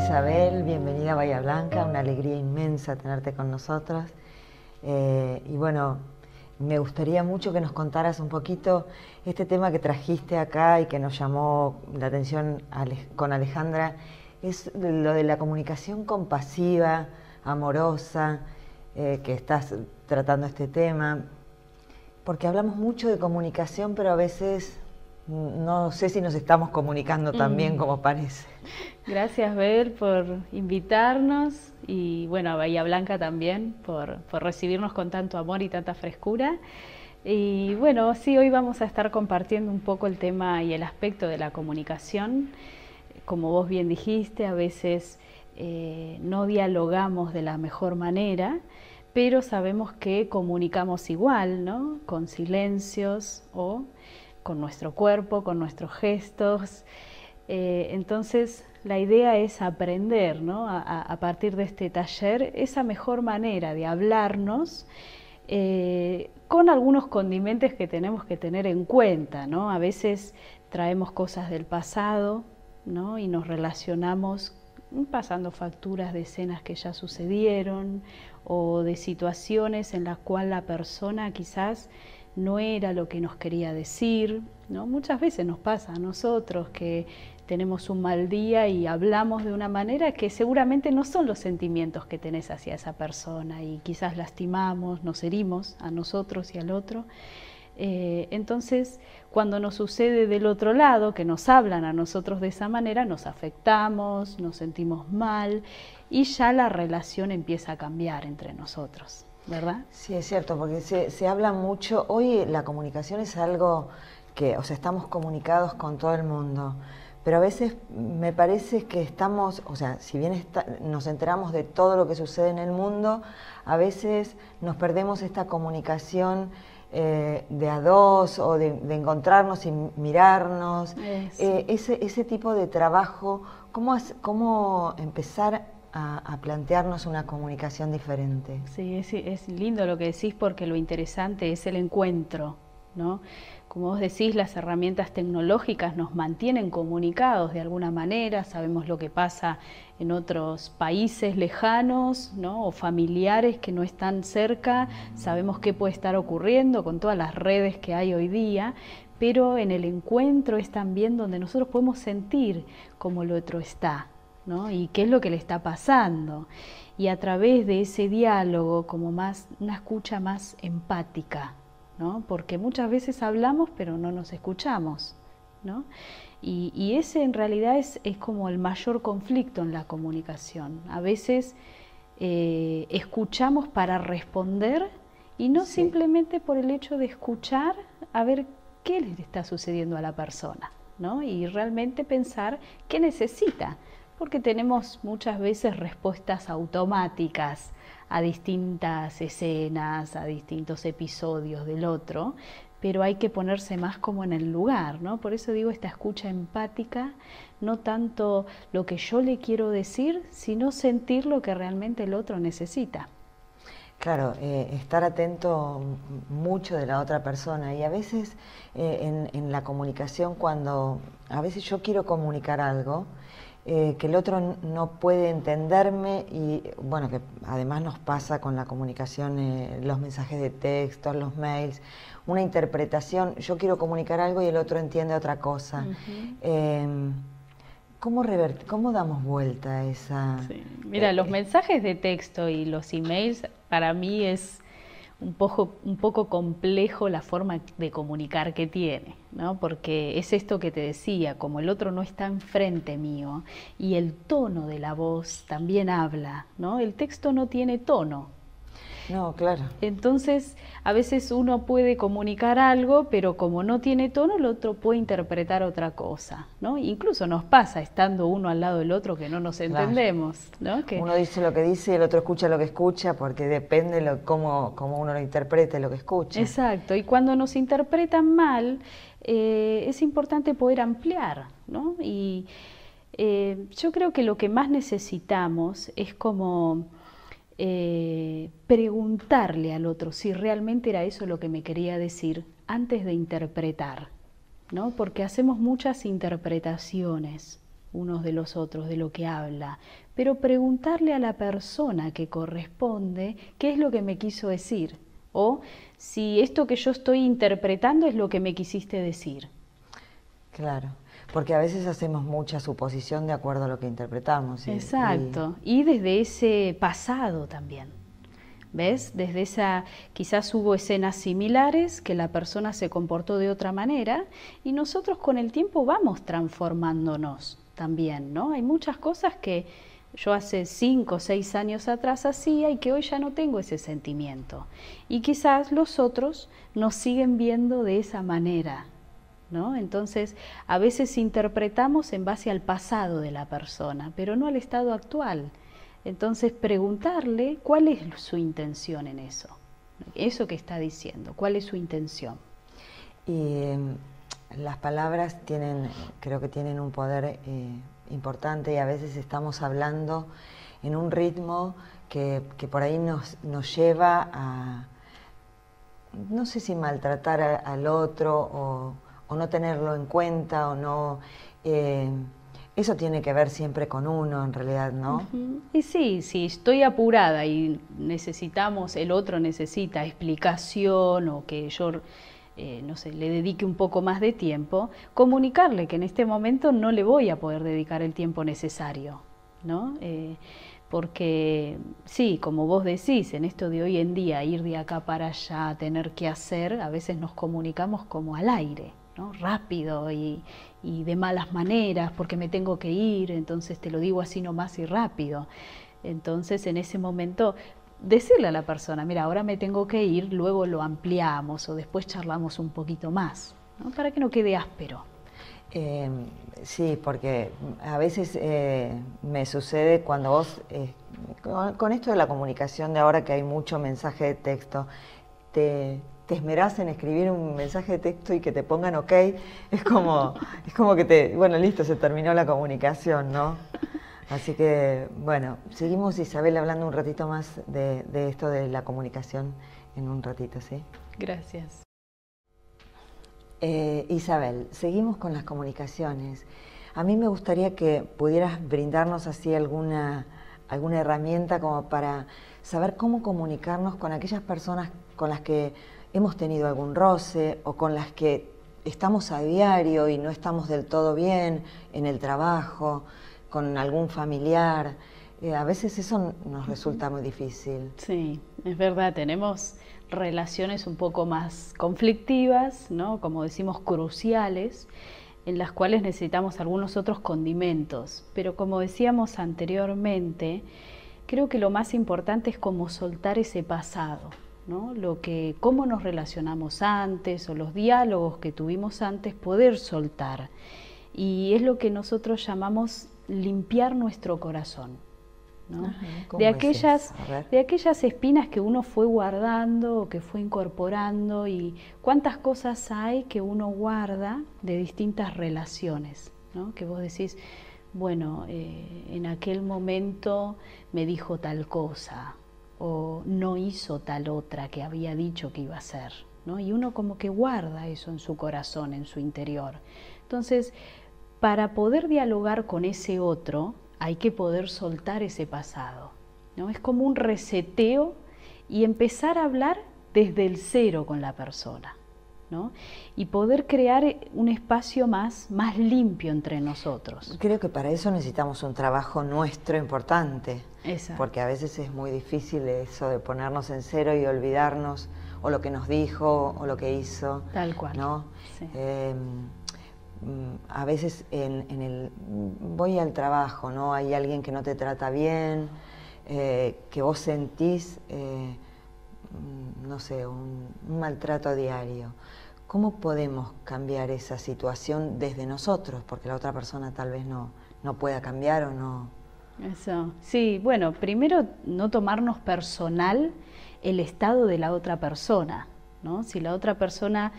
Isabel, bienvenida a Bahía Blanca, una alegría inmensa tenerte con nosotros. Y bueno, me gustaría mucho que nos contaras un poquito este tema que trajiste acá y que nos llamó la atención con Alejandra, es lo de la comunicación compasiva, amorosa, que estás tratando este tema, porque hablamos mucho de comunicación, pero a veces no sé si nos estamos comunicando tan bien como parece. Gracias, Bel, por invitarnos y bueno, a Bahía Blanca también por recibirnos con tanto amor y tanta frescura. Y bueno, sí, hoy vamos a estar compartiendo un poco el tema y el aspecto de la comunicación. Como vos bien dijiste, a veces no dialogamos de la mejor manera, pero sabemos que comunicamos igual, ¿no? Con silencios o con nuestro cuerpo, con nuestros gestos. Entonces, la idea es aprender, ¿no? A partir de este taller, esa mejor manera de hablarnos con algunos condimentos que tenemos que tener en cuenta, ¿no? A veces traemos cosas del pasado, ¿no? Y nos relacionamos pasando facturas de escenas que ya sucedieron o de situaciones en las cuales la persona quizás no era lo que nos quería decir, ¿no? Muchas veces nos pasa a nosotros que tenemos un mal día y hablamos de una manera que seguramente no son los sentimientos que tenés hacia esa persona y quizás lastimamos, nos herimos a nosotros y al otro. Entonces, cuando nos sucede del otro lado, que nos hablan a nosotros de esa manera, nos afectamos, nos sentimos mal y ya la relación empieza a cambiar entre nosotros, ¿verdad? Sí, es cierto, porque se habla mucho. Hoy la comunicación es algo que, o sea, estamos comunicados con todo el mundo, pero a veces me parece que estamos, o sea, si bien nos enteramos de todo lo que sucede en el mundo, a veces nos perdemos esta comunicación de a dos o de encontrarnos y mirarnos. Ese tipo de trabajo, ¿cómo empezar a plantearnos una comunicación diferente? Sí, es lindo lo que decís porque lo interesante es el encuentro, ¿no? Como vos decís, las herramientas tecnológicas nos mantienen comunicados de alguna manera, sabemos lo que pasa en otros países lejanos, ¿no? O familiares que no están cerca, sabemos qué puede estar ocurriendo con todas las redes que hay hoy día, pero en el encuentro es también donde nosotros podemos sentir cómo el otro está, ¿no? Y qué es lo que le está pasando. Y a través de ese diálogo, como más, una escucha más empática, ¿no? Porque muchas veces hablamos pero no nos escuchamos, ¿no? Y ese en realidad es como el mayor conflicto en la comunicación. A veces escuchamos para responder y no simplemente por el hecho de escuchar a ver qué le está sucediendo a la persona, ¿no? Y realmente pensar qué necesita, porque tenemos muchas veces respuestas automáticas a distintas escenas, a distintos episodios del otro, pero hay que ponerse más como en el lugar, ¿no? Por eso digo esta escucha empática, no tanto lo que yo le quiero decir, sino sentir lo que realmente el otro necesita. Claro, estar atento mucho de la otra persona y a veces en la comunicación cuando a veces yo quiero comunicar algo que el otro no puede entenderme y bueno, que además nos pasa con la comunicación, los mensajes de texto, los mails, una interpretación, yo quiero comunicar algo y el otro entiende otra cosa. ¿Cómo damos vuelta a esa...? Sí. Mira, los mensajes de texto y los emails para mí es un poco complejo la forma de comunicar que tiene, ¿no? Porque es esto que te decía, como el otro no está enfrente mío y el tono de la voz también habla, ¿no? El texto no tiene tono. No, claro. Entonces, a veces uno puede comunicar algo, pero como no tiene tono, el otro puede interpretar otra cosa, ¿no? Incluso nos pasa estando uno al lado del otro que no nos entendemos, ¿no? Que uno dice lo que dice y el otro escucha lo que escucha, porque depende cómo uno lo interprete, lo que escucha. Exacto, y cuando nos interpretan mal, es importante poder ampliar, ¿no? Y yo creo que lo que más necesitamos es como preguntarle al otro si realmente era eso lo que me quería decir antes de interpretar, ¿no? Porque hacemos muchas interpretaciones unos de los otros, de lo que habla, pero preguntarle a la persona que corresponde qué es lo que me quiso decir, o si esto que yo estoy interpretando es lo que me quisiste decir. Claro, porque a veces hacemos mucha suposición de acuerdo a lo que interpretamos. Exacto, y desde ese pasado también. ¿Ves? Desde esa, quizás hubo escenas similares que la persona se comportó de otra manera y nosotros con el tiempo vamos transformándonos también, ¿no? Hay muchas cosas que yo hace 5 o 6 años atrás hacía y que hoy ya no tengo ese sentimiento. Y quizás los otros nos siguen viendo de esa manera, ¿no? Entonces, a veces interpretamos en base al pasado de la persona, pero no al estado actual. Entonces, preguntarle cuál es su intención en eso que está diciendo, cuál es su intención. Y las palabras creo que tienen un poder importante, y a veces estamos hablando en un ritmo que por ahí nos lleva a, no sé si maltratar al otro o no tenerlo en cuenta o no. Eso tiene que ver siempre con uno, en realidad, ¿no? Y sí, si estoy apurada y el otro necesita explicación o que yo, no sé, le dedique un poco más de tiempo, comunicarle que en este momento no le voy a poder dedicar el tiempo necesario, ¿no? Porque sí, como vos decís, en esto de hoy en día, ir de acá para allá, tener que hacer, a veces nos comunicamos como al aire, ¿no? Rápido y de malas maneras, porque me tengo que ir, entonces te lo digo así nomás y rápido. Entonces, en ese momento, decirle a la persona, mira, ahora me tengo que ir, luego lo ampliamos o después charlamos un poquito más, ¿no? Para que no quede áspero. Sí, porque a veces me sucede cuando vos, con esto de la comunicación de ahora que hay mucho mensaje de texto, te esmerás en escribir un mensaje de texto y que te pongan ok, es como que bueno, listo, se terminó la comunicación, ¿no? Así que, bueno, seguimos, Isabel, hablando un ratito más de esto de la comunicación en un ratito, ¿sí? Gracias. Isabel, seguimos con las comunicaciones. A mí me gustaría que pudieras brindarnos así alguna herramienta como para saber cómo comunicarnos con aquellas personas con las que hemos tenido algún roce o con las que estamos a diario y no estamos del todo bien en el trabajo, con algún familiar. A veces eso nos resulta muy difícil. Sí, es verdad, tenemos relaciones un poco más conflictivas, ¿no? Como decimos, cruciales, en las cuales necesitamos algunos otros condimentos. Pero como decíamos anteriormente, creo que lo más importante es cómo soltar ese pasado, ¿no? Cómo nos relacionamos antes o los diálogos que tuvimos antes, poder soltar. Y es lo que nosotros llamamos limpiar nuestro corazón, ¿no? De aquellas espinas que uno fue guardando o que fue incorporando, y cuántas cosas hay que uno guarda de distintas relaciones, ¿no? Que vos decís, bueno, en aquel momento me dijo tal cosa o no hizo tal otra que había dicho que iba a hacer, ¿no? Y uno como que guarda eso en su corazón, en su interior. Entonces, para poder dialogar con ese otro, hay que poder soltar ese pasado, ¿no? Es como un reseteo y empezar a hablar desde el cero con la persona, ¿no? Y poder crear un espacio más limpio entre nosotros. Creo que para eso necesitamos un trabajo nuestro importante. Exacto. Porque a veces es muy difícil eso de ponernos en cero y olvidarnos o lo que nos dijo o lo que hizo. Tal cual, ¿no? Sí. A veces voy al trabajo, ¿no? Hay alguien que no te trata bien, que vos sentís, no sé, un maltrato diario. ¿Cómo podemos cambiar esa situación desde nosotros? Porque la otra persona tal vez no pueda cambiar o no. Eso, sí, bueno, primero no tomarnos personal el estado de la otra persona, ¿no? Si la otra persona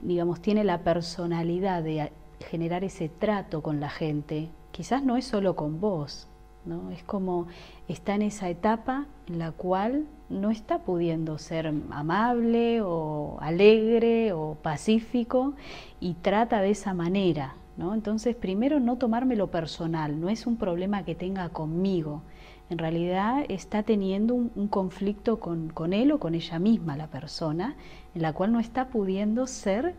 digamos, tiene la personalidad de generar ese trato con la gente, quizás no es solo con vos, ¿no? Es como está en esa etapa en la cual no está pudiendo ser amable o alegre o pacífico y trata de esa manera, ¿no? Entonces, primero, no tomármelo personal, no es un problema que tenga conmigo. En realidad está teniendo un conflicto con él o con ella misma, la persona, en la cual no está pudiendo ser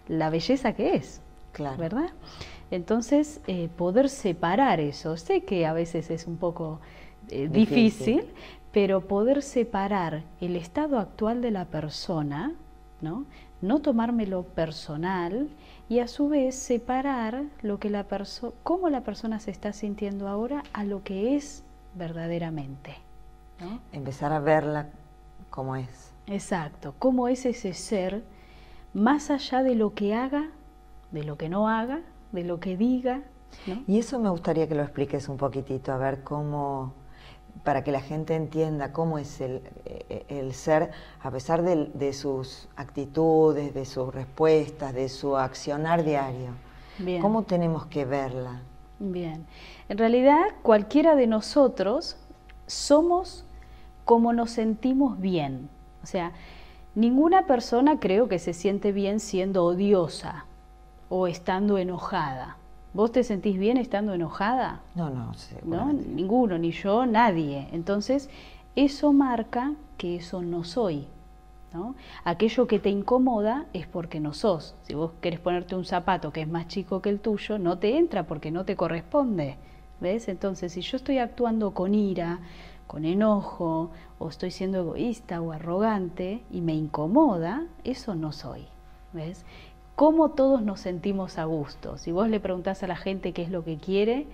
la belleza que es, Claro. ¿verdad? Entonces, poder separar eso, sé que a veces es un poco difícil, pero poder separar el estado actual de la persona, ¿no? No tomármelo personal y a su vez separar lo que cómo la persona se está sintiendo ahora a lo que es verdaderamente, ¿no? Empezar a verla como es. Exacto, cómo es ese ser más allá de lo que haga, de lo que no haga, de lo que diga, ¿no? Y eso me gustaría que lo expliques un poquitito, a ver cómo, para que la gente entienda cómo es el ser, a pesar de sus actitudes, de sus respuestas, de su accionar diario. Bien. ¿Cómo tenemos que verla? Bien, en realidad cualquiera de nosotros somos como nos sentimos bien. O sea, ninguna persona creo que se siente bien siendo odiosa o estando enojada. ¿Vos te sentís bien estando enojada? No, ¿No? seguramente. Ninguno, ni yo, nadie. Entonces, eso marca que eso no soy, ¿no? Aquello que te incomoda es porque no sos. Si vos querés ponerte un zapato que es más chico que el tuyo, no te entra porque no te corresponde. ¿Ves? Entonces, si yo estoy actuando con ira, con enojo, o estoy siendo egoísta o arrogante y me incomoda, eso no soy. ¿Ves? Cómo todos nos sentimos a gusto. Si vos le preguntás a la gente qué es lo que quiere,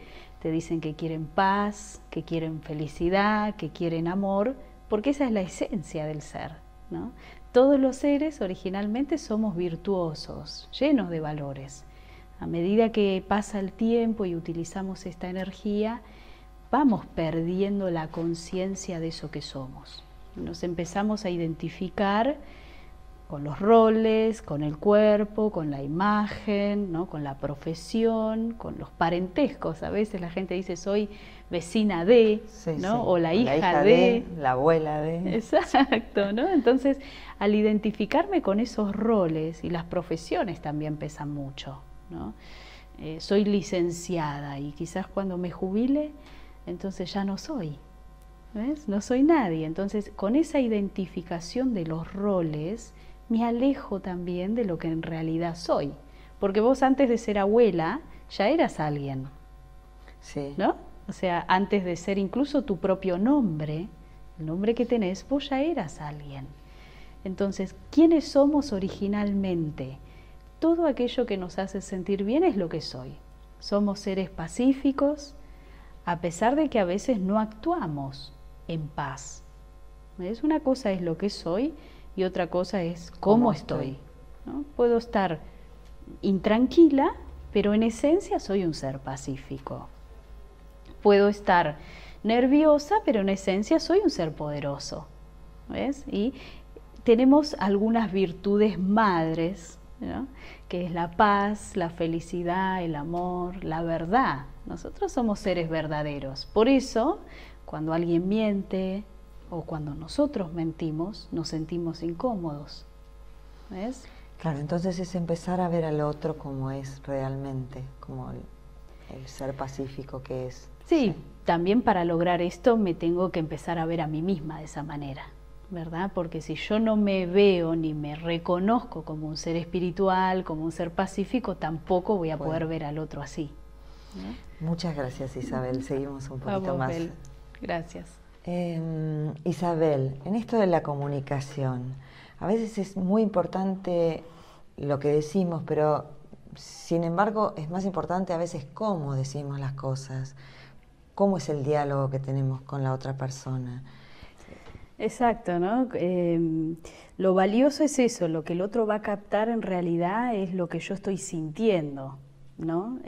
te dicen que quieren paz, que quieren felicidad, que quieren amor, porque esa es la esencia del ser, ¿no? Todos los seres originalmente somos virtuosos, llenos de valores. A medida que pasa el tiempo y utilizamos esta energía, vamos perdiendo la conciencia de eso que somos. Nos empezamos a identificar con los roles, con el cuerpo, con la imagen, ¿no? Con la profesión, con los parentescos. A veces la gente dice soy vecina de, Sí, ¿no? sí. O la hija de, la abuela de. Exacto, ¿no? Entonces, al identificarme con esos roles, y las profesiones también pesan mucho, ¿no? Soy licenciada y quizás cuando me jubile, entonces ya no soy, ¿ves? No soy nadie. Entonces, con esa identificación de los roles, me alejo también de lo que en realidad soy. Porque vos antes de ser abuela, ya eras alguien, Sí. ¿no? O sea, antes de ser incluso tu propio nombre, el nombre que tenés, vos ya eras alguien. Entonces, ¿quiénes somos originalmente? Todo aquello que nos hace sentir bien es lo que soy. Somos seres pacíficos, a pesar de que a veces no actuamos en paz. ¿Ves? Una cosa es lo que soy y otra cosa es cómo estoy, ¿no? Puedo estar intranquila, pero en esencia soy un ser pacífico. Puedo estar nerviosa, pero en esencia soy un ser poderoso, ¿ves? Y tenemos algunas virtudes madres, ¿no? Que es la paz, la felicidad, el amor, la verdad. Nosotros somos seres verdaderos. Por eso, cuando alguien miente o cuando nosotros mentimos, nos sentimos incómodos. ¿Ves? Claro, entonces es empezar a ver al otro como es realmente, como el ser pacífico que es. Sí, también para lograr esto me tengo que empezar a ver a mí misma de esa manera, ¿verdad? Porque si yo no me veo ni me reconozco como un ser espiritual, como un ser pacífico, tampoco voy a poder ver al otro así, ¿no? Muchas gracias, Isabel. Seguimos un poquito más. Bel. Gracias. Isabel, en esto de la comunicación, a veces es muy importante lo que decimos, pero sin embargo es más importante a veces cómo decimos las cosas, cómo es el diálogo que tenemos con la otra persona. Exacto, ¿no? Lo valioso es eso, lo que el otro va a captar en realidad es lo que yo estoy sintiendo, ¿no?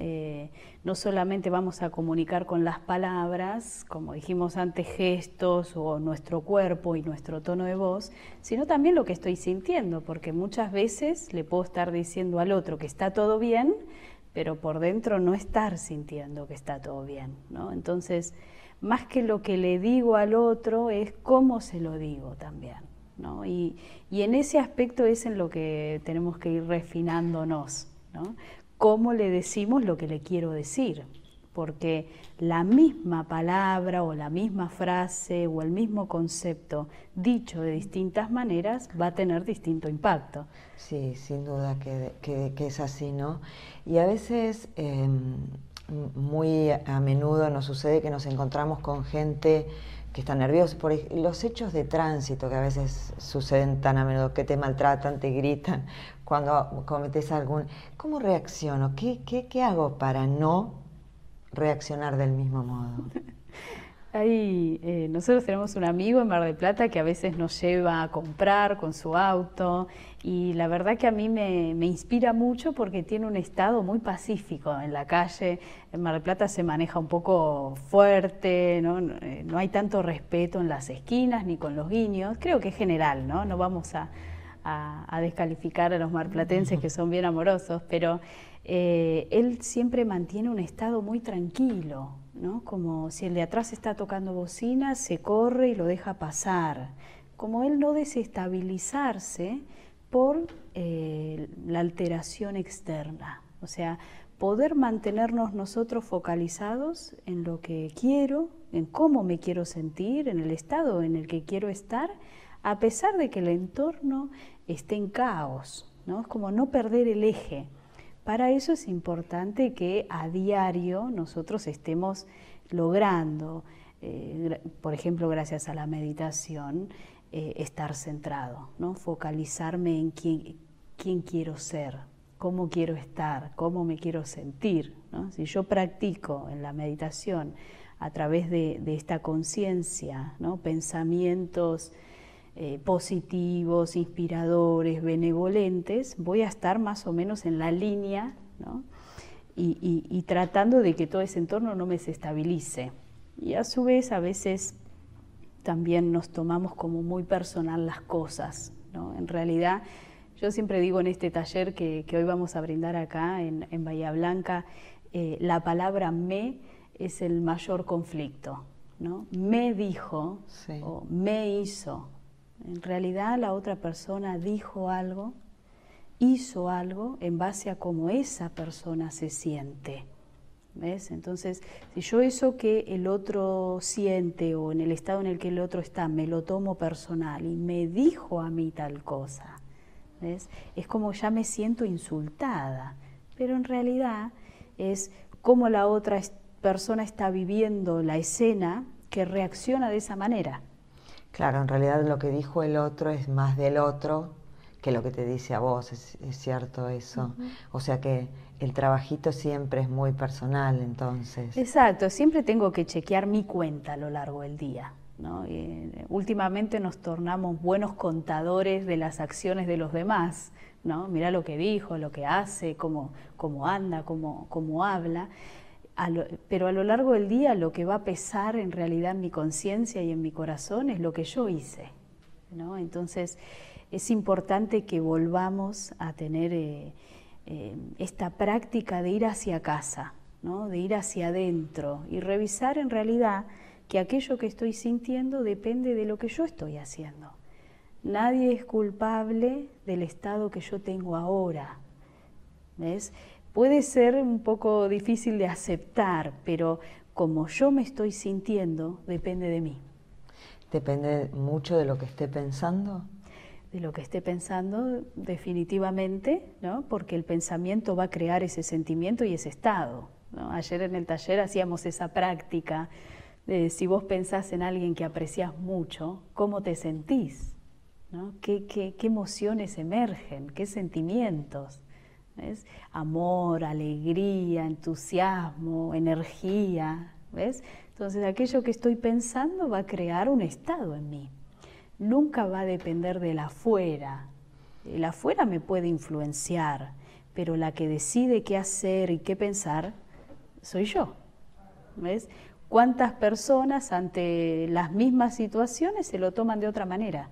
No solamente vamos a comunicar con las palabras, como dijimos antes, gestos o nuestro cuerpo y nuestro tono de voz, sino también lo que estoy sintiendo, porque muchas veces le puedo estar diciendo al otro que está todo bien, pero por dentro no estar sintiendo que está todo bien, ¿no? Entonces, más que lo que le digo al otro es cómo se lo digo también, ¿no? Y en ese aspecto es en lo que tenemos que ir refinándonos, ¿no? cómo le decimos lo que le quiero decir, porque la misma palabra o la misma frase o el mismo concepto dicho de distintas maneras va a tener distinto impacto. Sí, sin duda que es así, ¿no? Y a veces, muy a menudo nos sucede que nos encontramos con gente que está nerviosa por los hechos de tránsito que a veces suceden tan a menudo, que te maltratan, te gritan, cuando cometes algún... ¿Cómo reacciono? ¿Qué hago para no reaccionar del mismo modo? Nosotros tenemos un amigo en Mar del Plata que a veces nos lleva a comprar con su auto y la verdad que a mí me inspira mucho porque tiene un estado muy pacífico en la calle. En Mar del Plata se maneja un poco fuerte, ¿no? No hay tanto respeto en las esquinas ni con los guiños. Creo que es general, ¿no? No vamos a descalificar a los marplatenses que son bien amorosos, pero él siempre mantiene un estado muy tranquilo, ¿no? Como si el de atrás está tocando bocina, se corre y lo deja pasar. Como él no desestabilizarse por la alteración externa. O sea, poder mantenernos nosotros focalizados en lo que quiero, en cómo me quiero sentir, en el estado en el que quiero estar, a pesar de que el entorno esté en caos, ¿no? Es como no perder el eje. Para eso es importante que a diario nosotros estemos logrando, por ejemplo, gracias a la meditación, estar centrado, ¿no? Focalizarme en quién quiero ser, cómo quiero estar, cómo me quiero sentir, ¿no? Si yo practico en la meditación a través de esta conciencia, ¿no? Pensamientos positivos, inspiradores, benevolentes, voy a estar más o menos en la línea, ¿no? y tratando de que todo ese entorno no me desestabilice. Y a su vez, a veces también nos tomamos como muy personal las cosas, ¿no? En realidad, yo siempre digo en este taller que hoy vamos a brindar acá en Bahía Blanca, la palabra me es el mayor conflicto, ¿no? Me dijo, sí, o me hizo. En realidad la otra persona dijo algo, hizo algo en base a cómo esa persona se siente. ¿Ves? Entonces, si yo eso que el otro siente o en el estado en el que el otro está, me lo tomo personal y me dijo a mí tal cosa, ¿ves? Es como ya me siento insultada, pero en realidad es como la otra persona está viviendo la escena que reacciona de esa manera. Claro, en realidad lo que dijo el otro es más del otro que lo que te dice a vos, es cierto eso. Uh-huh. O sea que el trabajito siempre es muy personal, entonces. Exacto, siempre tengo que chequear mi cuenta a lo largo del día, ¿no? Últimamente nos tornamos buenos contadores de las acciones de los demás, ¿no? Mirá lo que dijo, lo que hace, cómo anda, cómo habla. Pero a lo largo del día lo que va a pesar en realidad en mi conciencia y en mi corazón es lo que yo hice, ¿no? Entonces es importante que volvamos a tener esta práctica de ir hacia casa, ¿no? De ir hacia adentro y revisar en realidad que aquello que estoy sintiendo depende de lo que yo estoy haciendo. Nadie es culpable del estado que yo tengo ahora, ¿ves? Puede ser un poco difícil de aceptar, pero como yo me estoy sintiendo, depende de mí. ¿Depende mucho de lo que esté pensando? De lo que esté pensando, definitivamente, ¿no? Porque el pensamiento va a crear ese sentimiento y ese estado, ¿no? Ayer en el taller hacíamos esa práctica de si vos pensás en alguien que apreciás mucho, ¿cómo te sentís? ¿No? ¿Qué emociones emergen? ¿Qué sentimientos? ¿Ves? Amor, alegría, entusiasmo, energía, ¿ves? Entonces aquello que estoy pensando va a crear un estado en mí. Nunca va a depender del afuera. El afuera me puede influenciar, pero la que decide qué hacer y qué pensar soy yo. ¿Ves? ¿Cuántas personas ante las mismas situaciones se lo toman de otra manera?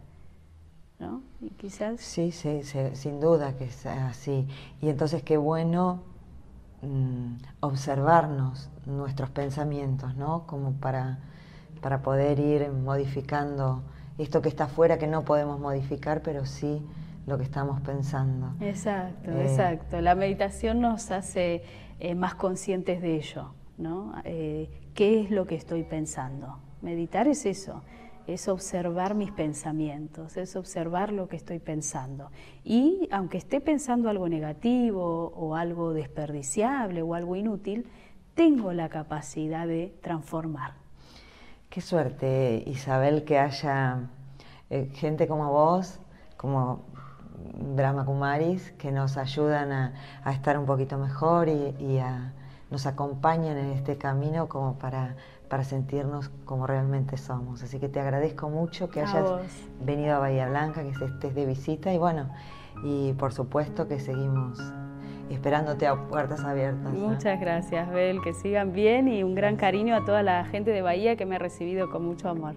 ¿No? Y quizás... Sí, sin duda que es así. Y entonces qué bueno observarnos nuestros pensamientos, ¿no? Como para poder ir modificando esto que está afuera, que no podemos modificar, pero sí lo que estamos pensando. Exacto, exacto. La meditación nos hace más conscientes de ello, ¿no? ¿Qué es lo que estoy pensando? Meditar es eso, es observar mis pensamientos, es observar lo que estoy pensando. Y aunque esté pensando algo negativo o algo desperdiciable o algo inútil, tengo la capacidad de transformar. Qué suerte, Isabel, que haya gente como vos, como Brahma Kumaris, que nos ayudan a estar un poquito mejor y nos acompañan en este camino como para sentirnos como realmente somos. Así que te agradezco mucho que hayas venido a Bahía Blanca, que estés de visita y bueno, y por supuesto que seguimos esperándote a puertas abiertas. Muchas gracias, Bel, que sigan bien y un gran cariño a toda la gente de Bahía que me ha recibido con mucho amor.